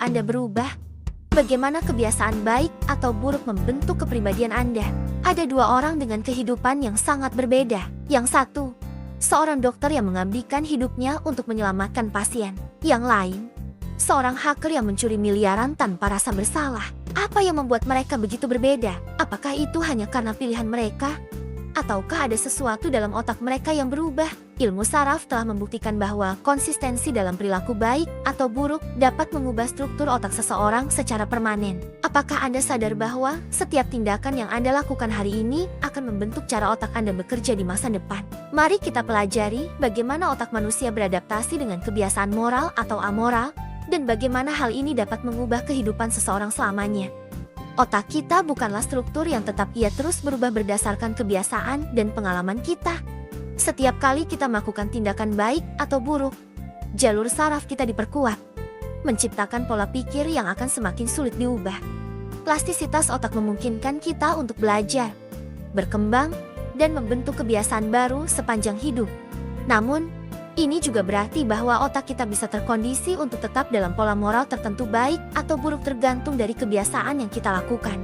Anda berubah, bagaimana kebiasaan baik atau buruk membentuk kepribadian Anda. Ada dua orang dengan kehidupan yang sangat berbeda. Yang satu, seorang dokter yang mengabdikan hidupnya untuk menyelamatkan pasien. Yang lain, seorang hacker yang mencuri miliaran tanpa rasa bersalah. Apa yang membuat mereka begitu berbeda? Apakah itu hanya karena pilihan mereka? Ataukah ada sesuatu dalam otak mereka yang berubah? Ilmu saraf telah membuktikan bahwa konsistensi dalam perilaku baik atau buruk dapat mengubah struktur otak seseorang secara permanen. Apakah Anda sadar bahwa setiap tindakan yang Anda lakukan hari ini akan membentuk cara otak Anda bekerja di masa depan? Mari kita pelajari bagaimana otak manusia beradaptasi dengan kebiasaan moral atau amoral, dan bagaimana hal ini dapat mengubah kehidupan seseorang selamanya. Otak kita bukanlah struktur yang tetap, ia terus berubah berdasarkan kebiasaan dan pengalaman kita. Setiap kali kita melakukan tindakan baik atau buruk, jalur saraf kita diperkuat, menciptakan pola pikir yang akan semakin sulit diubah. Plastisitas otak memungkinkan kita untuk belajar, berkembang, dan membentuk kebiasaan baru sepanjang hidup. Namun, ini juga berarti bahwa otak kita bisa terkondisi untuk tetap dalam pola moral tertentu, baik atau buruk tergantung dari kebiasaan yang kita lakukan.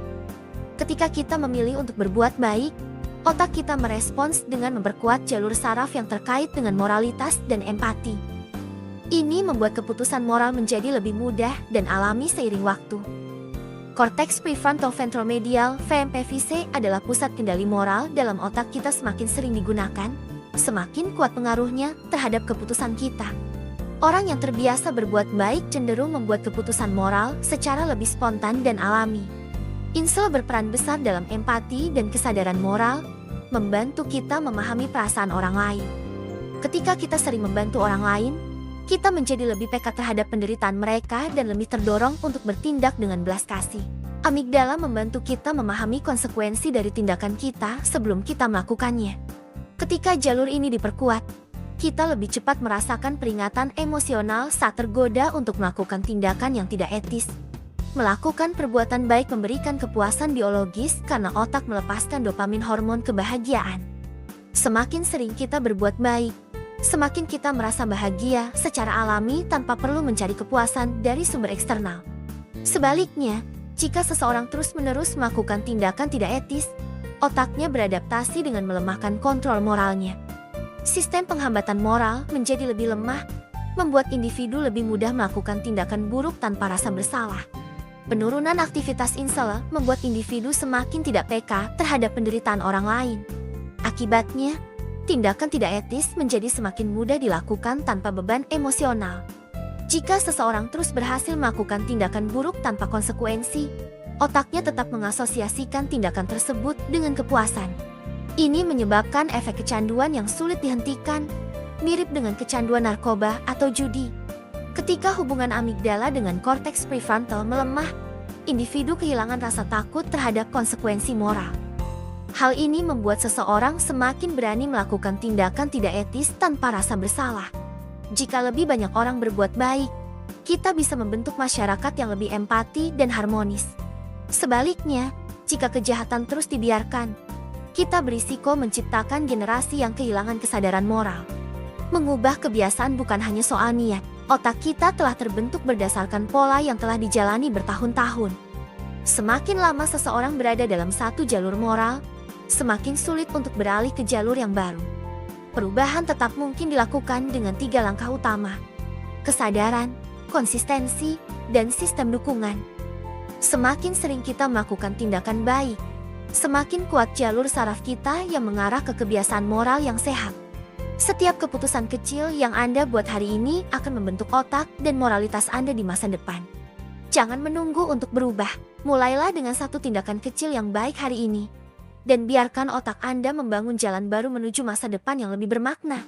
Ketika kita memilih untuk berbuat baik, otak kita merespons dengan memperkuat jalur saraf yang terkait dengan moralitas dan empati. Ini membuat keputusan moral menjadi lebih mudah dan alami seiring waktu. Korteks prefrontal ventral medial (VMPVC) adalah pusat kendali moral dalam otak kita. Semakin sering digunakan, semakin kuat pengaruhnya terhadap keputusan kita. Orang yang terbiasa berbuat baik cenderung membuat keputusan moral secara lebih spontan dan alami. Insel berperan besar dalam empati dan kesadaran moral, membantu kita memahami perasaan orang lain. Ketika kita sering membantu orang lain, kita menjadi lebih peka terhadap penderitaan mereka dan lebih terdorong untuk bertindak dengan belas kasih. Amigdala membantu kita memahami konsekuensi dari tindakan kita sebelum kita melakukannya. Ketika jalur ini diperkuat, kita lebih cepat merasakan peringatan emosional saat tergoda untuk melakukan tindakan yang tidak etis. Melakukan perbuatan baik memberikan kepuasan biologis karena otak melepaskan dopamin, hormon kebahagiaan. Semakin sering kita berbuat baik, semakin kita merasa bahagia secara alami tanpa perlu mencari kepuasan dari sumber eksternal. Sebaliknya, jika seseorang terus-menerus melakukan tindakan tidak etis, otaknya beradaptasi dengan melemahkan kontrol moralnya. Sistem penghambatan moral menjadi lebih lemah, membuat individu lebih mudah melakukan tindakan buruk tanpa rasa bersalah. Penurunan aktivitas insel membuat individu semakin tidak peka terhadap penderitaan orang lain. Akibatnya, tindakan tidak etis menjadi semakin mudah dilakukan tanpa beban emosional. Jika seseorang terus berhasil melakukan tindakan buruk tanpa konsekuensi, otaknya tetap mengasosiasikan tindakan tersebut dengan kepuasan. Ini menyebabkan efek kecanduan yang sulit dihentikan, mirip dengan kecanduan narkoba atau judi. Ketika hubungan amigdala dengan korteks prefrontal melemah, individu kehilangan rasa takut terhadap konsekuensi moral. Hal ini membuat seseorang semakin berani melakukan tindakan tidak etis tanpa rasa bersalah. Jika lebih banyak orang berbuat baik, kita bisa membentuk masyarakat yang lebih empati dan harmonis. Sebaliknya, jika kejahatan terus dibiarkan, kita berisiko menciptakan generasi yang kehilangan kesadaran moral. Mengubah kebiasaan bukan hanya soal niat. Otak kita telah terbentuk berdasarkan pola yang telah dijalani bertahun-tahun. Semakin lama seseorang berada dalam satu jalur moral, semakin sulit untuk beralih ke jalur yang baru. Perubahan tetap mungkin dilakukan dengan 3 langkah utama: kesadaran, konsistensi, dan sistem dukungan. Semakin sering kita melakukan tindakan baik, semakin kuat jalur saraf kita yang mengarah ke kebiasaan moral yang sehat. Setiap keputusan kecil yang Anda buat hari ini akan membentuk otak dan moralitas Anda di masa depan. Jangan menunggu untuk berubah. Mulailah dengan satu tindakan kecil yang baik hari ini, dan biarkan otak Anda membangun jalan baru menuju masa depan yang lebih bermakna.